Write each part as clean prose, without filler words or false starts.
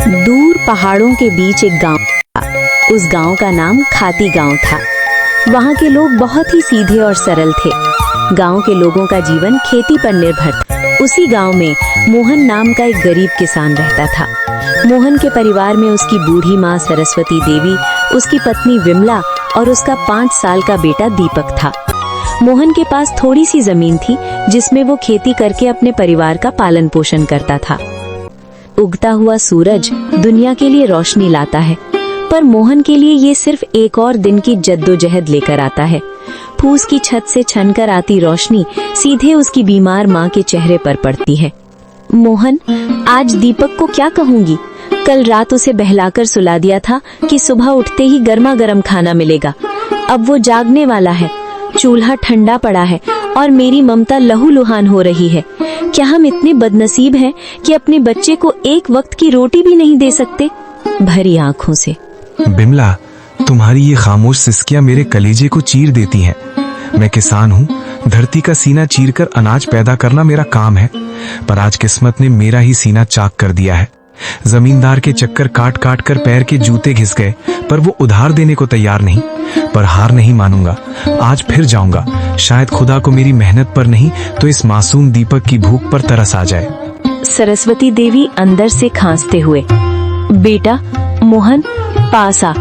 दूर पहाड़ों के बीच एक गांव था। उस गांव का नाम खाती गांव था। वहां के लोग बहुत ही सीधे और सरल थे। गांव के लोगों का जीवन खेती पर निर्भर था। उसी गांव में मोहन नाम का एक गरीब किसान रहता था। मोहन के परिवार में उसकी बूढ़ी माँ सरस्वती देवी, उसकी पत्नी विमला और उसका 5 साल का बेटा दीपक था। मोहन के पास थोड़ी सी जमीन थी जिसमें वो खेती करके अपने परिवार का पालन पोषण करता था। उगता हुआ सूरज दुनिया के लिए रोशनी लाता है, पर मोहन के लिए ये सिर्फ एक और दिन की जद्दोजहद लेकर आता है। फूस की छत से छनकर आती रोशनी सीधे उसकी बीमार माँ के चेहरे पर पड़ती है। मोहन, आज दीपक को क्या कहूँगी? कल रात उसे बहलाकर सुला दिया था कि सुबह उठते ही गर्मा गर्म खाना मिलेगा। अब वो जागने वाला है, चूल्हा ठंडा पड़ा है और मेरी ममता लहूलुहान हो रही है। क्या हम इतने बदनसीब हैं कि अपने बच्चे को एक वक्त की रोटी भी नहीं दे सकते? भरी आंखों से। बिमला, तुम्हारी ये खामोश सिसकियां मेरे कलेजे को चीर देती हैं। मैं किसान हूँ, धरती का सीना चीरकर अनाज पैदा करना मेरा काम है, पर आज किस्मत ने मेरा ही सीना चाक कर दिया है। जमींदार के चक्कर काट काट कर पैर के जूते घिस गए, पर वो उधार देने को तैयार नहीं। पर हार नहीं मानूंगा, आज फिर जाऊंगा। शायद खुदा को मेरी मेहनत पर नहीं तो इस मासूम दीपक की भूख पर तरस आ जाए। सरस्वती देवी अंदर से खांसते हुए, बेटा मोहन, पास आ।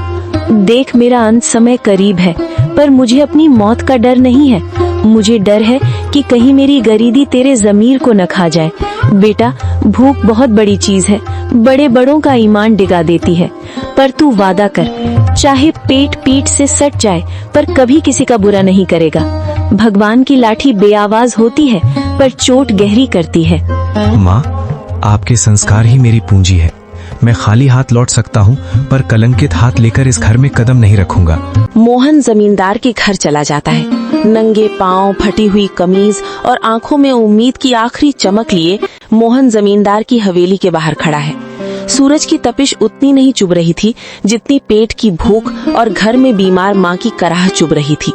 देख, मेरा अंत समय करीब है, पर मुझे अपनी मौत का डर नहीं है। मुझे डर है कि कहीं मेरी गरीबी तेरे जमीर को न खा जाए। बेटा, भूख बहुत बड़ी चीज है, बड़े बड़ों का ईमान डिगा देती है। पर तू वादा कर, चाहे पेट पीठ से सट जाए, पर कभी किसी का बुरा नहीं करेगा। भगवान की लाठी बेआवाज होती है, पर चोट गहरी करती है। माँ, आपके संस्कार ही मेरी पूंजी है। मैं खाली हाथ लौट सकता हूँ, पर कलंकित हाथ लेकर इस घर में कदम नहीं रखूंगा। मोहन जमींदार के घर चला जाता है। नंगे पांव, फटी हुई कमीज और आंखों में उम्मीद की आखिरी चमक लिए मोहन जमींदार की हवेली के बाहर खड़ा है। सूरज की तपिश उतनी नहीं चुभ रही थी जितनी पेट की भूख और घर में बीमार माँ की कराह चुभ रही थी।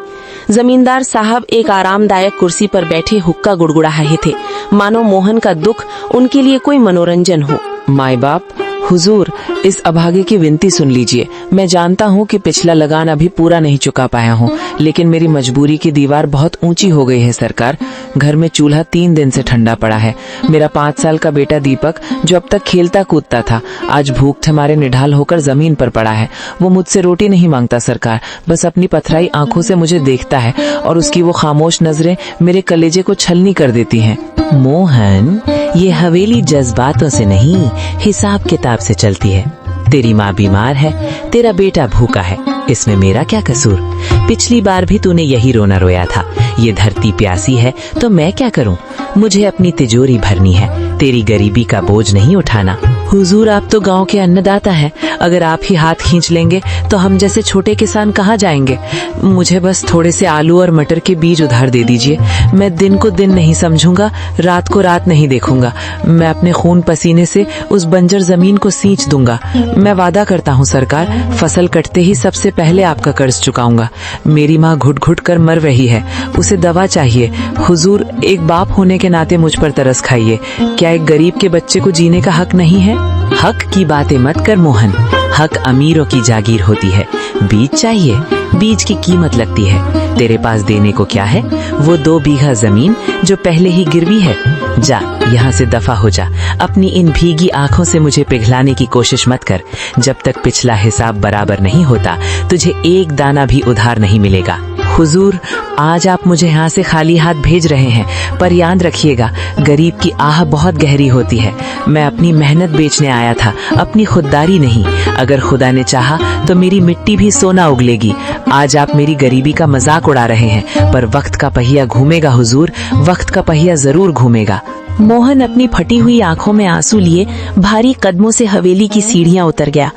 जमींदार साहब एक आरामदायक कुर्सी पर बैठे हुक्का गुड़गुड़ा रहे थे, मानो मोहन का दुख उनके लिए कोई मनोरंजन हो। माई बाप, हुजूर, इस अभागे की विनती सुन लीजिए। मैं जानता हूँ कि पिछला लगान अभी पूरा नहीं चुका पाया हूँ, लेकिन मेरी मजबूरी की दीवार बहुत ऊंची हो गई है सरकार। घर में चूल्हा 3 दिन से ठंडा पड़ा है। मेरा 5 साल का बेटा दीपक, जो अब तक खेलता कूदता था, आज भूख हमारे निढाल होकर जमीन पर पड़ा है। वो मुझसे रोटी नहीं मांगता सरकार, बस अपनी पथराई आंखों से मुझे देखता है और उसकी वो खामोश नजरें मेरे कलेजे को छलनी कर देती हैं। मोहन, ये हवेली जज्बातों से नहीं, हिसाब किताब से चलती है। तेरी माँ बीमार है, तेरा बेटा भूखा है, इसमें मेरा क्या कसूर? पिछली बार भी तूने यही रोना रोया था। ये धरती प्यासी है तो मैं क्या करूं? मुझे अपनी तिजोरी भरनी है, तेरी गरीबी का बोझ नहीं उठाना। हुजूर, आप तो गांव के अन्नदाता हैं। अगर आप ही हाथ खींच लेंगे तो हम जैसे छोटे किसान कहाँ जाएंगे? मुझे बस थोड़े से आलू और मटर के बीज उधार दे दीजिए। मैं दिन को दिन नहीं समझूंगा, रात को रात नहीं देखूंगा। मैं अपने खून पसीने से उस बंजर जमीन को सींच दूंगा। मैं वादा करता हूँ सरकार, फसल कटते ही सबसे पहले आपका कर्ज चुकाऊंगा। मेरी माँ घुट घुट कर मर रही है, उसे दवा चाहिए। हुजूर, एक बाप होने के नाते मुझ पर तरस खाइए। क्या एक गरीब के बच्चे को जीने का हक नहीं है? हक की बातें मत कर मोहन, हक अमीरों की जागीर होती है। बीज चाहिए, बीज की कीमत लगती है। तेरे पास देने को क्या है? वो 2 बीघा जमीन जो पहले ही गिरवी है। जा, यहाँ से दफा हो जा। अपनी इन भीगी आंखों से मुझे पिघलाने की कोशिश मत कर। जब तक पिछला हिसाब बराबर नहीं होता, तुझे एक दाना भी उधार नहीं मिलेगा। हुजूर, आज आप मुझे यहाँ से खाली हाथ भेज रहे हैं, पर याद रखिएगा, गरीब की आह बहुत गहरी होती है। मैं अपनी मेहनत बेचने आया था, अपनी खुददारी नहीं। अगर खुदा ने चाहा तो मेरी मिट्टी भी सोना उगलेगी। आज आप मेरी गरीबी का मजाक उड़ा रहे हैं, पर वक्त का पहिया घूमेगा हुजूर, वक्त का पहिया जरूर घूमेगा। मोहन अपनी फटी हुई आंखों में आंसू लिए भारी कदमों से हवेली की सीढ़ियां उतर गया।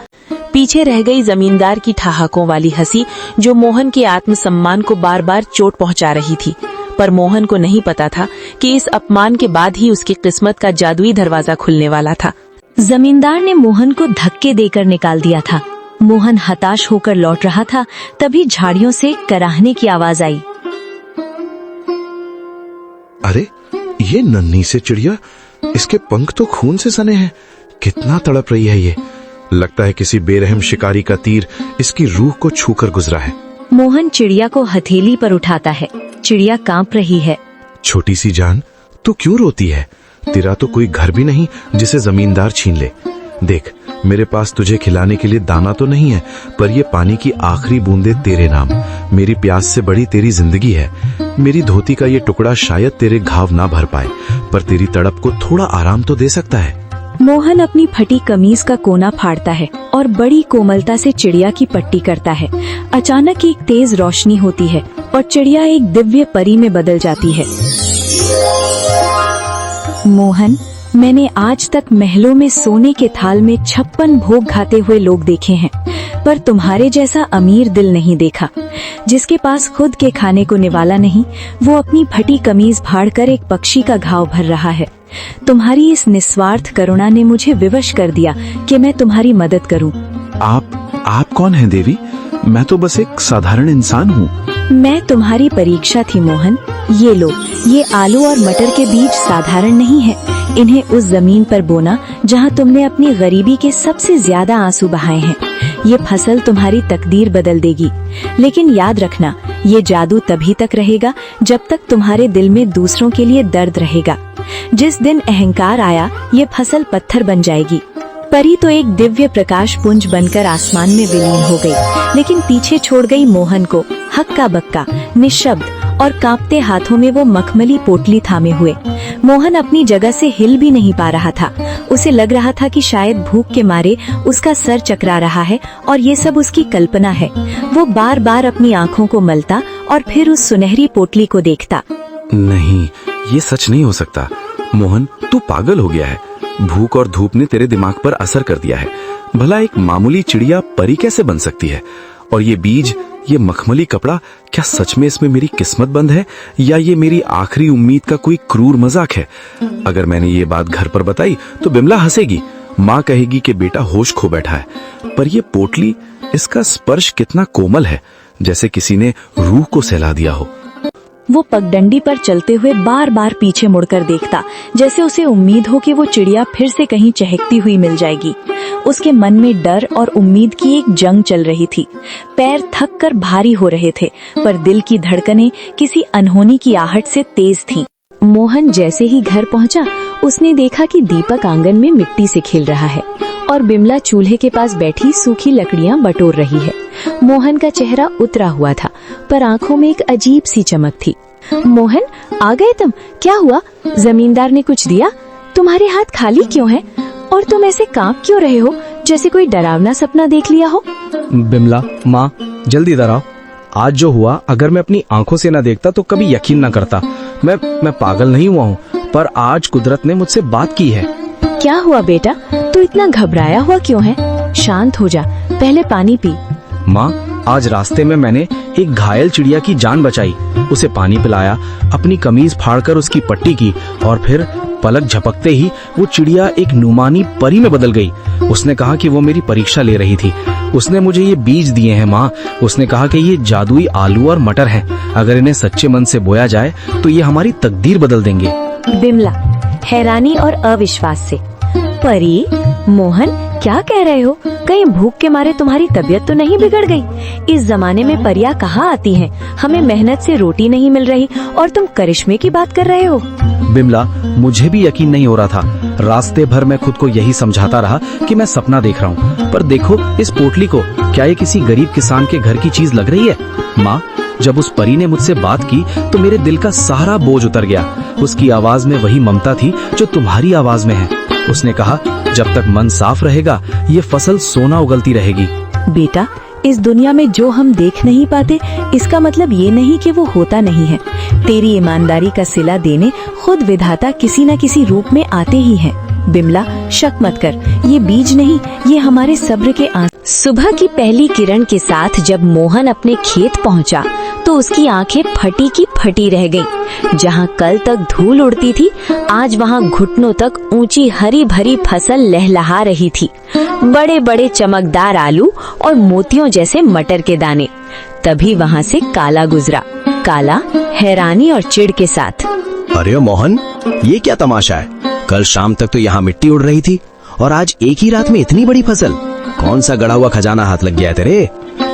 पीछे रह गई जमींदार की ठहाकों वाली हंसी, जो मोहन के आत्मसम्मान को बार बार चोट पहुंचा रही थी। पर मोहन को नहीं पता था कि इस अपमान के बाद ही उसकी किस्मत का जादुई दरवाजा खुलने वाला था। जमींदार ने मोहन को धक्के देकर निकाल दिया था। मोहन हताश होकर लौट रहा था, तभी झाड़ियों से कराहने की आवाज आई। अरे, ये नन्ही से चिड़िया, इसके पंख तो खून से सने हैं। कितना तड़प रही है ये। लगता है किसी बेरहम शिकारी का तीर इसकी रूह को छूकर गुजरा है। मोहन चिड़िया को हथेली पर उठाता है। चिड़िया कांप रही है। छोटी सी जान, तू क्यों रोती है? तेरा तो कोई घर भी नहीं जिसे जमींदार छीन ले। देख, मेरे पास तुझे खिलाने के लिए दाना तो नहीं है, पर ये पानी की आखिरी बूंदे तेरे नाम। मेरी प्यास से बड़ी तेरी जिंदगी है। मेरी धोती का ये टुकड़ा शायद तेरे घाव ना भर पाए, पर तेरी तड़प को थोड़ा आराम तो दे सकता है। मोहन अपनी फटी कमीज का कोना फाड़ता है और बड़ी कोमलता से चिड़िया की पट्टी करता है। अचानक एक तेज रोशनी होती है और चिड़िया एक दिव्य परी में बदल जाती है। मोहन, मैंने आज तक महलों में सोने के थाल में 56 भोग खाते हुए लोग देखे हैं, पर तुम्हारे जैसा अमीर दिल नहीं देखा। जिसके पास खुद के खाने को निवाला नहीं, वो अपनी फटी कमीज फाड़कर एक पक्षी का घाव भर रहा है। तुम्हारी इस निस्वार्थ करुणा ने मुझे विवश कर दिया कि मैं तुम्हारी मदद करूं। आप कौन हैं देवी? मैं तो बस एक साधारण इंसान हूँ। मैं तुम्हारी परीक्षा थी मोहन। ये लो, ये आलू और मटर के बीज साधारण नहीं है। इन्हें उस जमीन पर बोना जहाँ तुमने अपनी गरीबी के सबसे ज्यादा आंसू बहाए हैं। ये फसल तुम्हारी तकदीर बदल देगी, लेकिन याद रखना, ये जादू तभी तक रहेगा जब तक तुम्हारे दिल में दूसरों के लिए दर्द रहेगा। जिस दिन अहंकार आया, ये फसल पत्थर बन जाएगी। परी तो एक दिव्य प्रकाश पुंज बनकर आसमान में विलीन हो गई, लेकिन पीछे छोड़ गई मोहन को हक्का बक्का, निशब्द और कांपते हाथों में वो मखमली पोटली थामे हुए। मोहन अपनी जगह से हिल भी नहीं पा रहा था। उसे लग रहा था कि शायद भूख के मारे उसका सर चकरा रहा है और ये सब उसकी कल्पना है। वो बार बार अपनी आंखों को मलता और फिर उस सुनहरी पोटली को देखता। नहीं, ये सच नहीं हो सकता। मोहन, तू पागल हो गया है। भूख और धूप ने तेरे दिमाग पर असर कर दिया है। भला एक मामूली चिड़िया परी कैसे बन सकती है? और ये बीज, ये मखमली कपड़ा, क्या सच में इसमें मेरी किस्मत बंद है, या ये मेरी आखिरी उम्मीद का कोई क्रूर मजाक है? अगर मैंने ये बात घर पर बताई तो बिमला हंसेगी। माँ कहेगी कि बेटा होश खो बैठा है। पर ये पोटली, इसका स्पर्श कितना कोमल है, जैसे किसी ने रूह को सहला दिया हो। वो पगडंडी पर चलते हुए बार बार पीछे मुड़कर देखता, जैसे उसे उम्मीद हो कि वो चिड़िया फिर से कहीं चहकती हुई मिल जाएगी। उसके मन में डर और उम्मीद की एक जंग चल रही थी। पैर थक कर भारी हो रहे थे, पर दिल की धड़कनें किसी अनहोनी की आहट से तेज थीं। मोहन जैसे ही घर पहुंचा, उसने देखा कि दीपक आंगन में मिट्टी से खेल रहा है और बिमला चूल्हे के पास बैठी सूखी लकड़ियां बटोर रही है। मोहन का चेहरा उतरा हुआ था, पर आंखों में एक अजीब सी चमक थी। मोहन, आ गए तुम? क्या हुआ? जमींदार ने कुछ दिया? तुम्हारे हाथ खाली क्यों हैं? और तुम ऐसे कांप क्यों रहे हो, जैसे कोई डरावना सपना देख लिया हो? बिमला, माँ, जल्दी इधर आओ। आज जो हुआ, अगर मैं अपनी आंखों से न देखता तो कभी यकीन न करता। मैं पागल नहीं हुआ हूँ, पर आज कुदरत ने मुझसे बात की है। क्या हुआ बेटा? तू इतना घबराया हुआ क्यों है? शांत हो जा, पहले पानी पी। माँ, आज रास्ते में मैंने एक घायल चिड़िया की जान बचाई। उसे पानी पिलाया, अपनी कमीज फाड़कर उसकी पट्टी की, और फिर पलक झपकते ही वो चिड़िया एक नुमानी परी में बदल गई। उसने कहा कि वो मेरी परीक्षा ले रही थी। उसने मुझे ये बीज दिए हैं माँ। उसने कहा कि ये जादुई आलू और मटर हैं। अगर इन्हें सच्चे मन से बोया जाए तो ये हमारी तकदीर बदल देंगे। बिमला हैरानी और अविश्वास से, परी? मोहन, क्या कह रहे हो? कहीं भूख के मारे तुम्हारी तबीयत तो नहीं बिगड़ गई? इस जमाने में परियां कहाँ आती हैं? हमें मेहनत से रोटी नहीं मिल रही और तुम करिश्मे की बात कर रहे हो? बिमला, मुझे भी यकीन नहीं हो रहा था। रास्ते भर मैं खुद को यही समझाता रहा कि मैं सपना देख रहा हूँ। पर देखो इस पोटली को, क्या ये किसी गरीब किसान के घर की चीज लग रही है? माँ, जब उस परी ने मुझसे बात की तो मेरे दिल का सारा बोझ उतर गया। उसकी आवाज में वही ममता थी जो तुम्हारी आवाज में है। उसने कहा, जब तक मन साफ रहेगा ये फसल सोना उगलती रहेगी। बेटा, इस दुनिया में जो हम देख नहीं पाते, इसका मतलब ये नहीं कि वो होता नहीं है। तेरी ईमानदारी का सिला देने खुद विधाता किसी न किसी रूप में आते ही हैं। बिमला, शक मत कर, ये बीज नहीं, ये हमारे सब्र के आंसू। सुबह की पहली किरण के साथ जब मोहन अपने खेत पहुंचा तो उसकी आंखें फटी की फटी रह गईं। जहां कल तक धूल उड़ती थी, आज वहां घुटनों तक ऊंची हरी भरी फसल लहलहा रही थी। बड़े बड़े चमकदार आलू और मोतियों जैसे मटर के दाने। तभी वहां से काला गुजरा। काला हैरानी और चिढ़ के साथ, अरे मोहन, ये क्या तमाशा है? कल शाम तक तो यहाँ मिट्टी उड़ रही थी और आज एक ही रात में इतनी बड़ी फसल। कौन सा गड़ा हुआ खजाना हाथ लग गया है तेरे?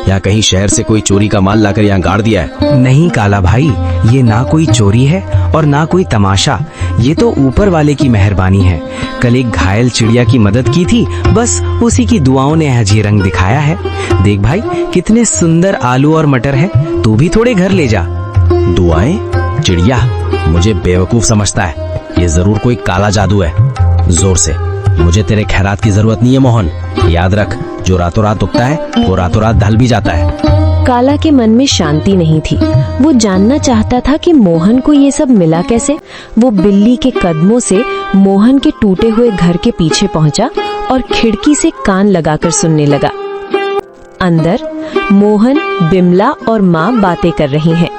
या कहीं शहर से कोई चोरी का माल लाकर यहाँ गाड़ दिया है? नहीं काला भाई, ये ना कोई चोरी है और ना कोई तमाशा। ये तो ऊपर वाले की मेहरबानी है। कल एक घायल चिड़िया की मदद की थी, बस उसी की दुआओं ने आज ये रंग दिखाया है। देख भाई, कितने सुंदर आलू और मटर है, तू भी थोड़े घर ले जा। दुआएं? चिड़िया मुझे बेवकूफ समझता है। ये जरूर कोई काला जादू है। जोर से, मुझे तेरे खैरात की जरूरत नहीं है मोहन। याद रख, जो रातों रात उगता है वो रातों रात ढल भी जाता है। काला के मन में शांति नहीं थी। वो जानना चाहता था कि मोहन को ये सब मिला कैसे। वो बिल्ली के कदमों से मोहन के टूटे हुए घर के पीछे पहुंचा और खिड़की से कान लगाकर सुनने लगा। अंदर मोहन, बिमला और माँ बातें कर रही हैं।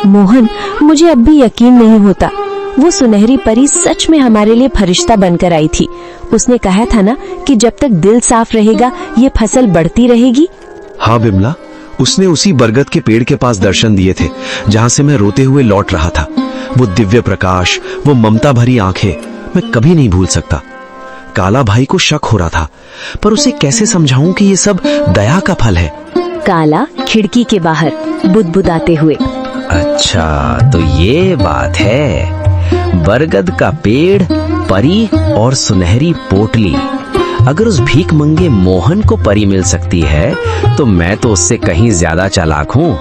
मोहन, मुझे अब भी यकीन नहीं होता। वो सुनहरी परी सच में हमारे लिए फरिश्ता बनकर आई थी। उसने कहा था ना कि जब तक दिल साफ रहेगा ये फसल बढ़ती रहेगी। हाँ बिमला, उसने उसी बरगद के पेड़ के पास दर्शन दिए थे जहाँ से मैं रोते हुए लौट रहा था। वो दिव्य प्रकाश, वो ममता भरी आंखें, मैं कभी नहीं भूल सकता। काला भाई को शक हो रहा था, पर उसे कैसे समझाऊं कि ये सब दया का फल है। काला खिड़की के बाहर बुदबुदाते हुए, अच्छा तो ये बात है। बरगद का पेड़, परी और सुनहरी पोटली। अगर उस भीख मंगे मोहन को परी मिल सकती है तो मैं तो उससे कहीं ज्यादा चालाक हूँ।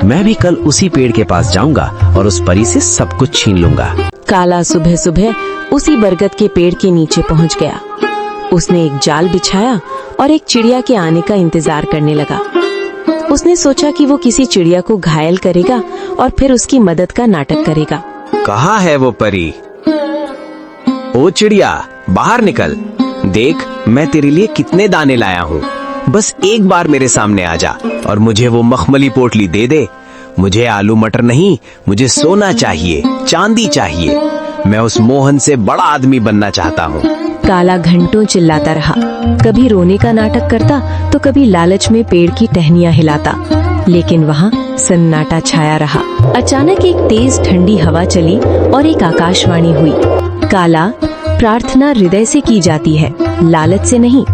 मैं भी कल उसी पेड़ के पास जाऊंगा और उस परी से सब कुछ छीन लूंगा। काला सुबह सुबह उसी बरगद के पेड़ के नीचे पहुंच गया। उसने एक जाल बिछाया और एक चिड़िया के आने का इंतजार करने लगा। उसने सोचा कि वो किसी चिड़िया को घायल करेगा और फिर उसकी मदद का नाटक करेगा। कहाँ है वो परी? ओ चिड़िया, बाहर निकल। देख, मैं तेरे लिए कितने दाने लाया हूँ। बस एक बार मेरे सामने आ जा और मुझे वो मखमली पोटली दे दे। मुझे आलू मटर नहीं, मुझे सोना चाहिए, चांदी चाहिए। मैं उस मोहन से बड़ा आदमी बनना चाहता हूँ। काला घंटों चिल्लाता रहा। कभी रोने का नाटक करता तो कभी लालच में पेड़ की टहनियां हिलाता, लेकिन वहाँ सन्नाटा छाया रहा। अचानक एक तेज ठंडी हवा चली और एक आकाशवाणी हुई। काला, प्रार्थना हृदय से की जाती है, लालच से नहीं।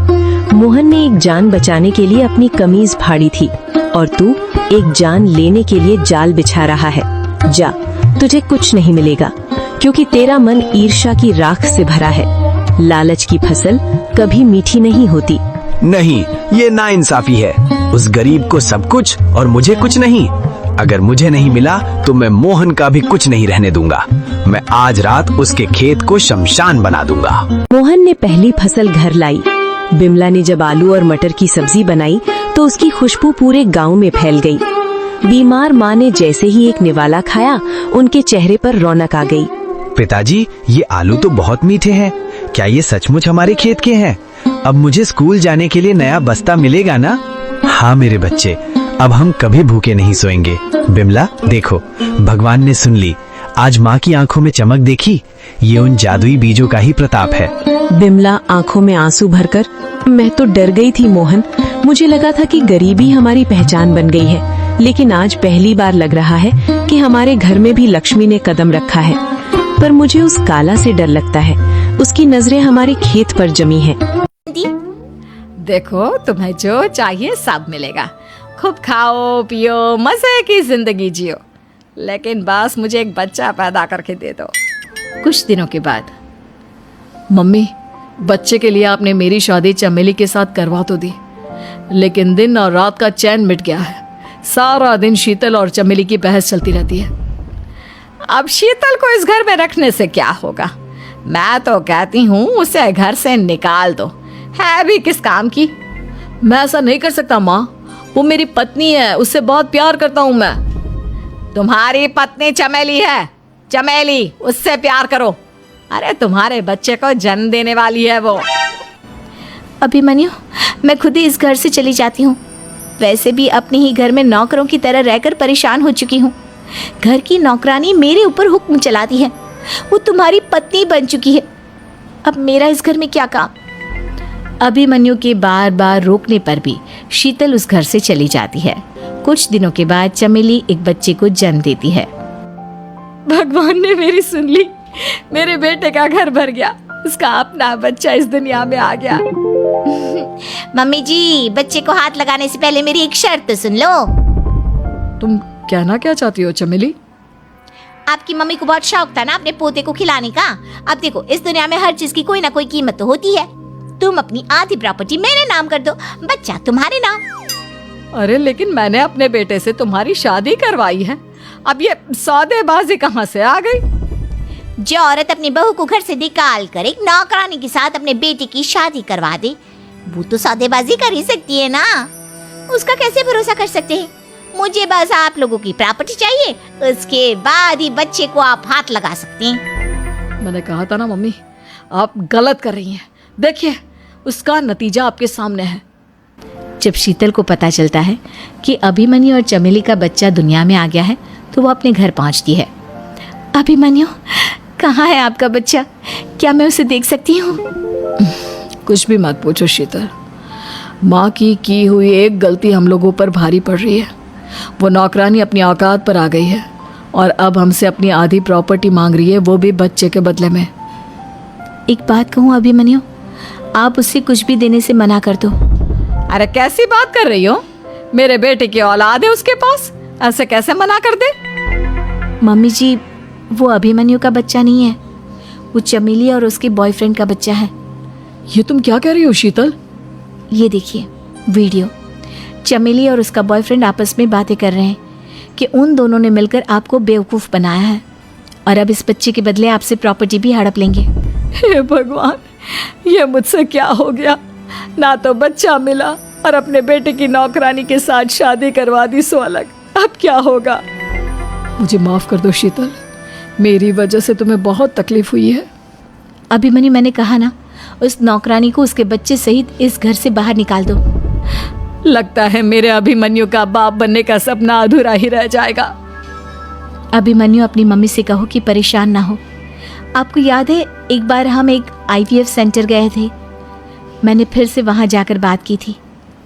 मोहन ने एक जान बचाने के लिए अपनी कमीज फाड़ी थी और तू एक जान लेने के लिए जाल बिछा रहा है। जा, तुझे कुछ नहीं मिलेगा क्योंकि तेरा मन ईर्ष्या की राख से भरा है। लालच की फसल कभी मीठी नहीं होती। नहीं, ये नाइंसाफी है। उस गरीब को सब कुछ और मुझे कुछ नहीं। अगर मुझे नहीं मिला तो मैं मोहन का भी कुछ नहीं रहने दूंगा। मैं आज रात उसके खेत को शमशान बना दूंगा। मोहन ने पहली फसल घर लाई। बिमला ने जब आलू और मटर की सब्जी बनाई तो उसकी खुशबू पूरे गांव में फैल गई। बीमार माँ ने जैसे ही एक निवाला खाया, उनके चेहरे पर रौनक आ गई। पिताजी, ये आलू तो बहुत मीठे हैं। क्या ये सचमुच हमारे खेत के हैं? अब मुझे स्कूल जाने के लिए नया बस्ता मिलेगा ना? हाँ मेरे बच्चे, अब हम कभी भूखे नहीं सोएंगे। बिमला देखो, भगवान ने सुन ली। आज माँ की आंखों में चमक देखी? ये उन जादुई बीजों का ही प्रताप है। बिमला आंखों में आंसू भरकर, मैं तो डर गई थी मोहन। मुझे लगा था कि गरीबी हमारी पहचान बन गई है, लेकिन आज पहली बार लग रहा है कि हमारे घर में भी लक्ष्मी ने कदम रखा है। पर मुझे उस काला से डर लगता है। उसकी नजरें हमारे खेत पर जमी हैं। देखो, तुम्हें जो चाहिए सब मिलेगा। खूब खाओ पियो, मजे की जिंदगी जियो, लेकिन बस मुझे एक बच्चा पैदा करके दे दो। कुछ दिनों के बाद, मम्मी, बच्चे के लिए आपने मेरी शादी चमेली के साथ करवा तो दी, लेकिन दिन और रात का चैन मिट गया है। सारा दिन शीतल और चमेली की बहस चलती रहती है। अब शीतल को इस घर में रखने से क्या होगा? मैं तो कहती हूँ उसे घर से निकाल दो, है भी किस काम की। मैं ऐसा नहीं कर सकता माँ, वो मेरी पत्नी है, उससे बहुत प्यार करता हूँ मैं। तुम्हारी पत्नी चमेली है, चमेली, उससे प्यार करो। अरे तुम्हारे बच्चे को जन्म देने वाली है वो। अभिमन्यु, मैं खुद ही इस घर से चली जाती हूँ। वैसे भी अपने ही घर में नौकरों की तरह रहकर परेशान हो चुकी हूँ। घर की नौकरानी मेरे ऊपर हुक्म चलाती है। वो तुम्हारी पत्नी बन चुकी है। अब मेरा इस घर में क्या काम? अभिमन्यु के बार बार रोकने पर भी शीतल उस घर से चली जाती है। कुछ दिनों के बाद चमेली एक बच्चे को जन्म देती है। भगवान ने मेरी सुन ली, मेरे बेटे का घर भर गया, उसका अपना बच्चा इस दुनिया में आ गया। मम्मी जी, बच्चे को हाथ लगाने से पहले मेरी एक शर्त सुन लो। तुम कहना क्या चाहती हो चमेली? आपकी मम्मी को बहुत शौक था ना अपने पोते को खिलाने का। अब देखो, इस दुनिया में हर चीज की कोई ना कोई कीमत तो होती है। तुम अपनी आधी प्रॉपर्टी मेरे नाम कर दो, बच्चा तुम्हारे नाम। अरे लेकिन मैंने अपने बेटे से तुम्हारी शादी करवाई है, अब ये सौदेबाजी कहाँ से आ गई? जो औरत अपनी बहू को घर से निकाल कर एक नौकरानी के साथ अपने बेटे की शादी करवा दे, वो तो सौदेबाजी कर ही सकती है ना। उसका कैसे भरोसा कर सकते हैं? मुझे बस आप लोगों की प्रॉपर्टी चाहिए, उसके बाद ही बच्चे को आप हाथ लगा सकते हैं। मैंने कहा था ना मम्मी, आप गलत कर रही हैं। देखिए, उसका नतीजा आपके सामने है। जब शीतल को पता चलता है कि अभिमन्यु और चमेली का बच्चा दुनिया में आ गया है तो वो अपने घर पहुंचती है। अभिमन्यु, कहाँ है आपका बच्चा? क्या मैं उसे देख सकती हूँ? कुछ भी मत पूछो शीतल, माँ की हुई एक गलती हम लोगों पर भारी पड़ रही है। वो नौकरानी अपनी औकात पर आ गई है और अब हमसे अपनी आधी प्रॉपर्टी मांग रही है, वो भी बच्चे के बदले में। एक बात कहूँ अभिमन्यु, आप उससे कुछ भी देने से मना कर दो। अरे कैसी बात कर रही हो? मेरे बेटे की औलाद है उसके पास, ऐसे कैसे मना कर दे? मम्मी जी, वो अभिमन्यु का बच्चा नहीं है, वो चमेली और उसके बॉयफ्रेंड का बच्चा है। ये तुम क्या कह रही हो शीतल? ये देखिए वीडियो, चमेली और उसका बॉयफ्रेंड आपस में बातें कर रहे हैं कि उन दोनों ने मिलकर आपको बेवकूफ़ बनाया है और अब इस बच्चे के बदले आपसे प्रॉपर्टी भी हड़प लेंगे। हे भगवान, ये मुझसे क्या हो गया? ना तो बच्चा मिला और अपने बेटे की नौकरानी के साथ शादी करवा दी सो अलग। अब क्या होगा? मुझे माफ कर दो शीतल, मेरी वजह से तुम्हें बहुत तकलीफ हुई है। अभिमन्यु, मैंने कहा ना, उस नौकरानी को उसके बच्चे सहित इस घर से बाहर निकाल दो। लगता है मेरे अभिमन्यु का बाप बनने का सपना अधूरा ही रह जाएगा। अभिमन्यु, अपनी मम्मी से कहो कि परेशान ना हो। आपको याद है एक बार हम एक IVF सेंटर गए थे, मैंने फिर से वहाँ जाकर बात की थी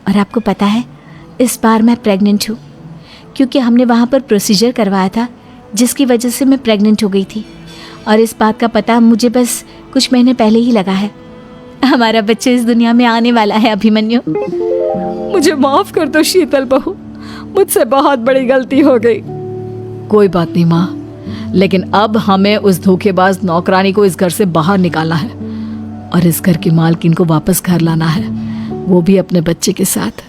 और आपको पता है इस बार मैं प्रेग्नेंट हूँ, क्योंकि हमने वहाँ पर प्रोसीजर करवाया था जिसकी वजह से मैं प्रेग्नेंट हो गई थी और इस बात का पता मुझे बस कुछ महीने पहले ही लगा है। हमारा बच्चा इस दुनिया में आने वाला है अभिमन्यु। मुझे माफ कर दो शीतल बहू, मुझसे बहुत बड़ी गलती हो गई। कोई बात नहीं माँ, लेकिन अब हमें उस धोखेबाज नौकरानी को इस घर से बाहर निकालना है और इस घर की मालकिन को वापस घर लाना है, वो भी अपने बच्चे के साथ।